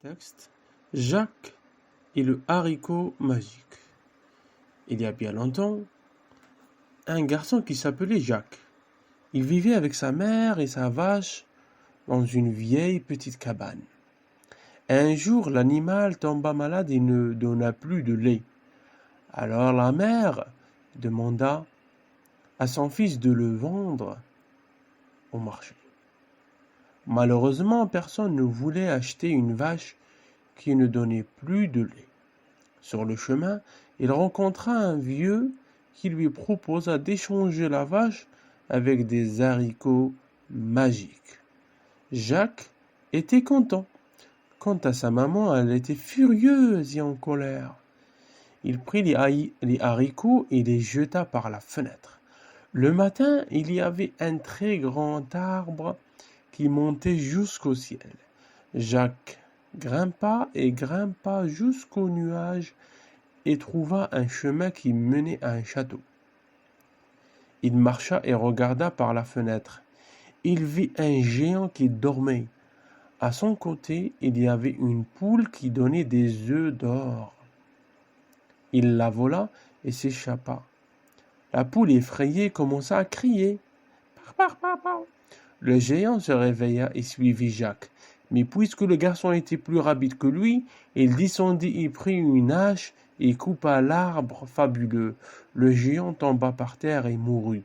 Texte: Jacques et le haricot magique. Il y a bien longtemps, un garçon qui s'appelait Jacques. Il vivait avec sa mère et sa vache dans une vieille petite cabane. Un jour, l'animal tomba malade et ne donna plus de lait. Alors la mère demanda à son fils de le vendre au marché. Malheureusement, personne ne voulait acheter une vache qui ne donnait plus de lait. Sur le chemin, il rencontra un vieux qui lui proposa d'échanger la vache avec des haricots magiques. Jacques était content. Quant à sa maman, elle était furieuse et en colère. Il prit les haricots et les jeta par la fenêtre. Le matin, il y avait un très grand arbre qui montait jusqu'au ciel. Jacques grimpa et grimpa jusqu'au nuage et trouva un chemin qui menait à un château. Il marcha et regarda par la fenêtre. Il vit un géant qui dormait. À son côté, il y avait une poule qui donnait des œufs d'or. Il la vola et s'échappa. La poule effrayée commença à crier. Par, par, par. Le géant se réveilla et suivit Jacques. Mais puisque le garçon était plus rapide que lui, il descendit et prit une hache et coupa l'arbre fabuleux. Le géant tomba par terre et mourut.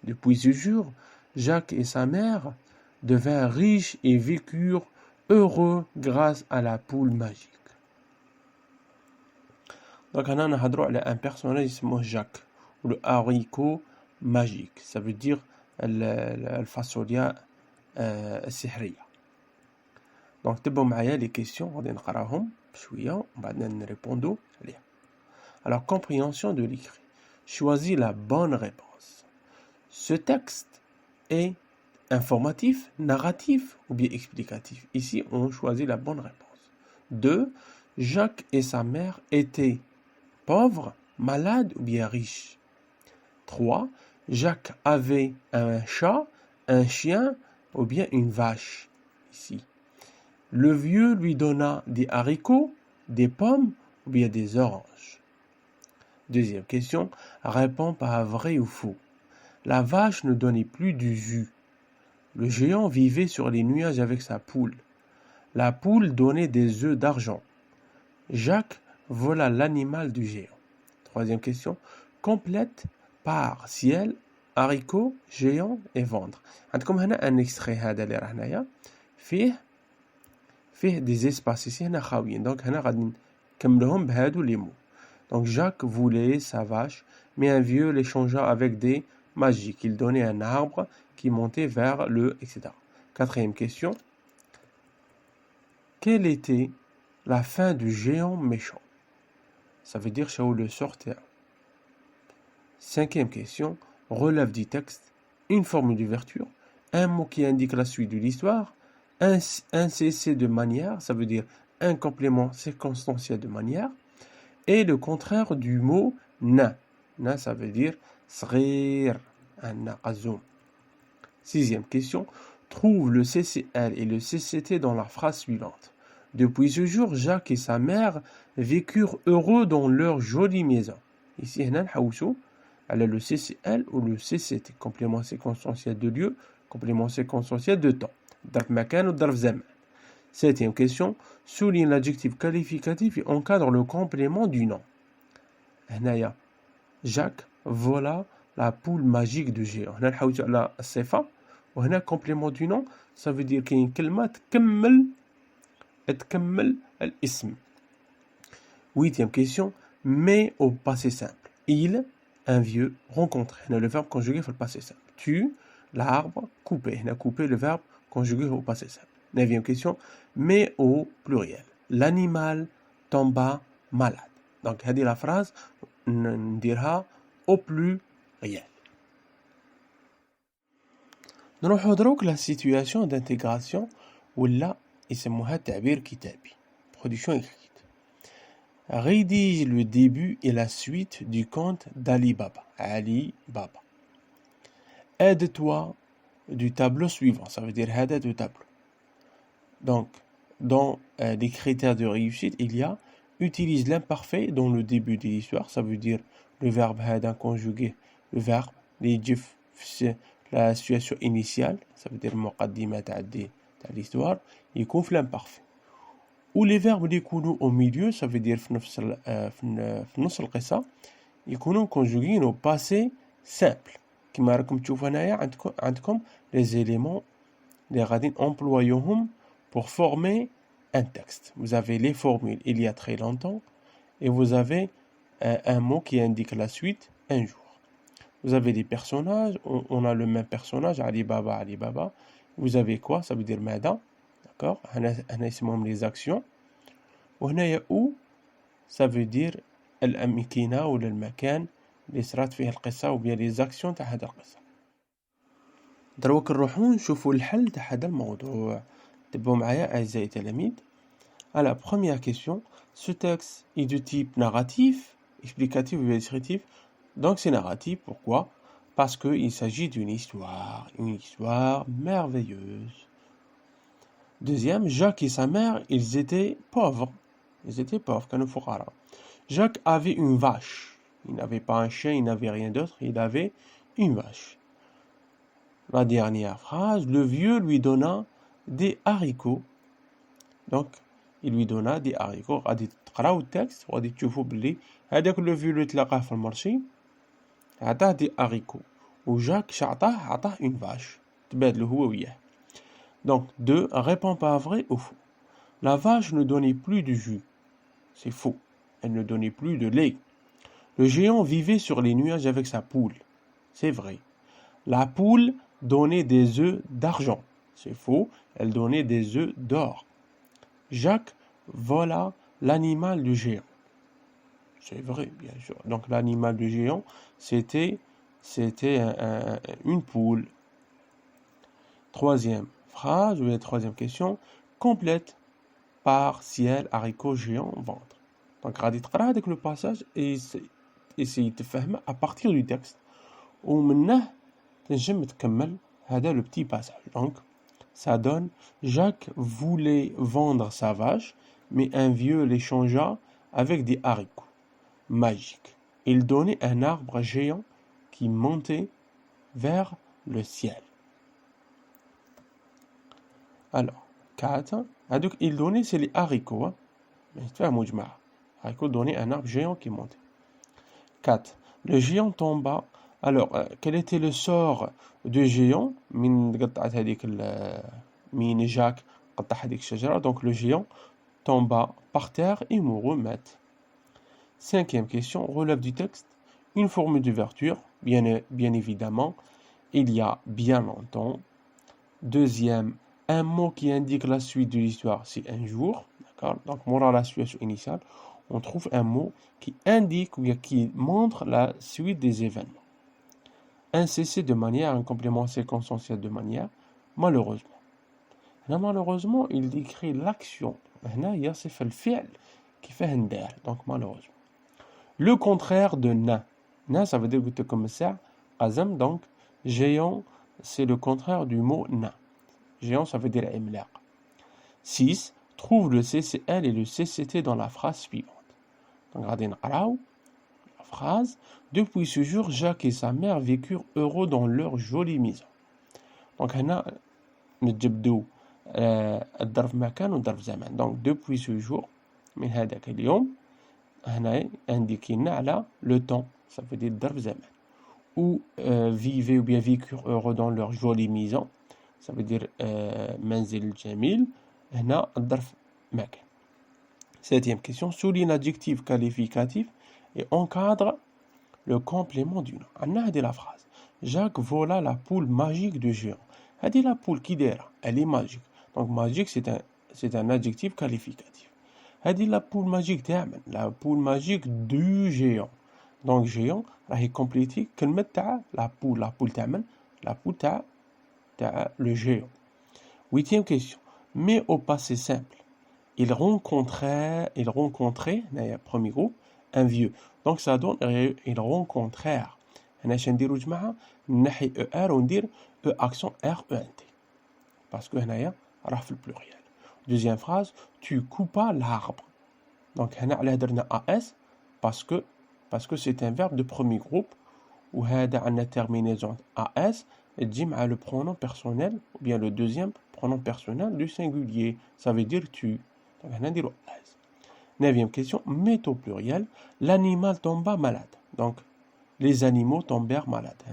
Depuis ce jour, Jacques et sa mère devinrent riches et vécurent heureux grâce à la poule magique. Donc, on a un personnage qui s'appelle Jacques, ou le haricot magique. Ça veut dire le fasolia sihriya. Donc, تبعوا معايا les questions, غادي نقراهم بشوية وبعدين نريبوندو عليها. Alors, compréhension de l'écrit. Choisis la bonne réponse. Ce texte est informatif, narratif ou bien explicatif. Ici, on choisit la bonne réponse. 2. Jacques et sa mère étaient pauvres, malades ou bien riches. 3. Jacques avait un chat, un chien ou bien une vache. Ici. Le vieux lui donna des haricots, des pommes ou bien des oranges. Deuxième question, réponds par vrai ou faux. La vache ne donnait plus du jus. Le géant vivait sur les nuages avec sa poule. La poule donnait des œufs d'argent. Jacques vola l'animal du géant. Troisième question, complète par ciel, haricot, géant et vendre. عندكم هنا un extrait هذا اللي راه هنايا فيه des espaces ici هنا خاويين. Donc هنا غادي نكملهم بهادو les mots. Donc Jacques voulait sa vache, mais un vieux l'échangea avec des magiques. Il donnait un arbre qui montait vers le, etc. Quatrième question. Quelle était la fin du géant méchant? Ça veut dire Shaoul le sortait. Cinquième question. Relève du texte une formule d'ouverture, un mot qui indique la suite de l'histoire, un cessé de manière, ça veut dire un complément circonstanciel de manière, et le contraire du mot na. Na, ça veut dire srir, un naqazoum. Sixième question. Trouve le CCL et le CCT dans la phrase suivante. Depuis ce jour, Jacques et sa mère vécurent heureux dans leur jolie maison. Ici, on a le CCL ou le CCT, complément circonstanciel de lieu, complément circonstanciel de temps. Darf makan ou darf zaman. Septième question. Souligne l'adjectif qualificatif et encadre le complément du nom. هنايا Jacques vola la poule magique du géant. هنا نحوسوا على الصفة وهنا complément du nom, ça veut dire كاين كلمة تكمل الاسم. Huitième question. Mais au passé simple. Il, un vieux, rencontre. هنا le verbe conjugué في le passé simple. Tu, l'arbre, couper. هنا couper le verbe conjugué au passé simple. Neuvième question. Mais au pluriel. L'animal tomba malade. Donc هذه la phrase نديرها au pluriel. نروحو دروك la situation d'intégration ولا يسموها تعبير كتابي. Production écrite. Rédige le début et la suite du conte d'Ali Baba. Ali Baba. Aide-toi du tableau suivant. Ça veut dire هذا du tableau. Donc, dans les critères de réussite, il y a utilise l'imparfait dans le début de l'histoire, ça veut dire le verbe هذا conjugué, le verbe اللي يجي في la situation initiale, ça veut dire المقدمة تاع l'histoire, يكون في l'imparfait. Ou les verbes اللي يكونوا au milieu, ça veut dire في نص القصة يكونوا conjugués au passé simple. كما راكم تشوفوا هنايا عندكم les éléments اللي غادي employوهم pour former un texte. Vous avez les formules il y a très longtemps et vous avez un mot qui indique la suite un jour. Vous avez des personnages, on a le même personnage, Ali Baba, Ali Baba. Vous avez quoi? Ça veut dire Mada, d'accord? Les actions. وهنا où ça veut dire الأمكنة ولا المكان اللي صرات فيه القصة ou bien les actions تاع هذا القصة. دروك نروحو نشوفو الحل تاع هذا الموضوع. تبعوا معايا أعزائي التلاميذ. Alors, première question, ce texte est de type narratif, explicatif ou descriptif. Donc c'est narratif, pourquoi? Parce qu'il s'agit d'une histoire merveilleuse. Deuxième, Jacques et sa mère, ils étaient pauvres. Jacques avait une vache. Il n'avait pas un chien, il n'avait rien d'autre, il avait une vache. La dernière phrase, le vieux lui donna des haricots. Donc, il lui donna des haricots. غادي تقراو التكست وغادي تشوفوا بلي هذاك لو فيو اللي تلاقاه في المارشي عطاه دي haricots وجاك عطاه une vache. تبادلوا هو وياه. Donc, 2. Réponds pas vrai ou faux. La vache ne donnait plus de jus. C'est faux. Elle ne donnait plus de lait. Le géant vivait sur les nuages avec sa poule. C'est vrai. La poule donnait des œufs d'argent. C'est faux. Elle donnait des œufs d'or. Jacques vola l'animal du géant. C'est vrai, bien sûr. Donc l'animal du géant, c'était une poule. Troisième phrase, ou la troisième question, complète par ciel, haricot, géant, ventre. Donc غادي تقرا هذاك le passage et essayer تفهم à partir du texte. ومنه تنجم تكمل هذا le petit passage. Donc ça donne Jacques voulait vendre sa vache, mais un vieux l'échangea avec des haricots magiques. Il donnait un arbre géant qui montait vers le ciel. Alors, 4. Donc, il donnait, c'est les haricots. Mais tu fais un haricots donnaient un arbre géant qui montait. 4. Le géant tomba. Alors, quel était le sort du géant? من Jacques قطع هذيك الشجرة. Donc le géant tomba par terre et mourut. Cinquième question, relève du texte une formule d'ouverture, bien évidemment, il y a bien longtemps. Deuxième, un mot qui indique la suite de l'histoire, c'est un jour. D'accord? Donc, moral la situation initiale, on trouve un mot qui indique ou bien qui montre la suite des événements. Un cessé de manière, un complément circonstanciel de manière, malheureusement. Là, malheureusement, il décrit l'action. Là, il y a c'est le fi'l qui fait ندير. Donc, malheureusement. Le contraire de na. Na, ça veut dire que tu comme ça. Azam, donc, géant, c'est le contraire du mot na. Géant, ça veut dire imlaq. 6. Trouve le CCL et le CCT dans la phrase suivante. Donc, regardez la phrase. Depuis ce jour, Jacques et sa mère vécurent heureux dans leur jolie maison. Donc, هنا نجبدو الظرف مكان والظرف زمان. Donc, depuis ce jour, من هذاك اليوم, هنا indiqué على le temps. Ça veut dire الظرف زمان. Ou vivaient ou bien vécurent heureux dans leur jolie maison. Ça veut dire منزل جميل. هنا الظرف مكان. Septième question. Souligne l'adjectif qualificatif et encadre le complément du nom. عندنا هذه la phrase. Jacques vola la poule magique du géant. هذه la poule qui دايره, elle est magique. Donc magique c'est un adjectif qualificatif. هذه la poule magique تاعمن, la poule magique du géant. Donc géant راهي كومبليتي كلمة تاع la poule تاعمن, la poule تاع le géant. Huitième question. Mais au passé simple, il rencontrait, premier groupe, un vieux. Donc ça donne ils rencontrèrent. هنا اش نديرو جماعة نحي ER وندير E accent RENT. Parce que هنايا راه في البلوريال. Deuxième phrase, tu coupas l'arbre. Donc, on a AS parce que c'est un verbe de premier groupe où on a la terminaison AS et dit le pronom personnel ou bien le deuxième pronom personnel du singulier. Ça veut dire tu. Donc, on a dit AS. Neuvième question, mais au pluriel, l'animal tomba malade. Donc, les animaux tombèrent malades.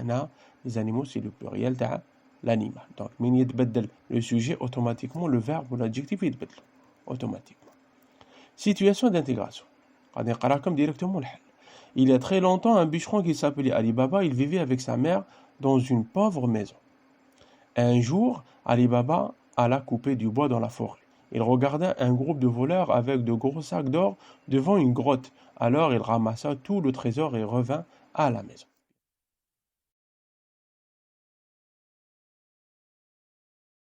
Les animaux, c'est le pluriel de l'animal. Donc, le sujet, automatiquement, le verbe ou l'adjectif, il بدل automatiquement. Situation d'intégration. Directement. Il y a très longtemps, un bûcheron qui s'appelait Ali Baba, il vivait avec sa mère dans une pauvre maison. Un jour, Ali Baba alla couper du bois dans la forêt. Il regarda un groupe de voleurs avec de gros sacs d'or devant une grotte. Alors il ramassa tout le trésor et revint à la maison.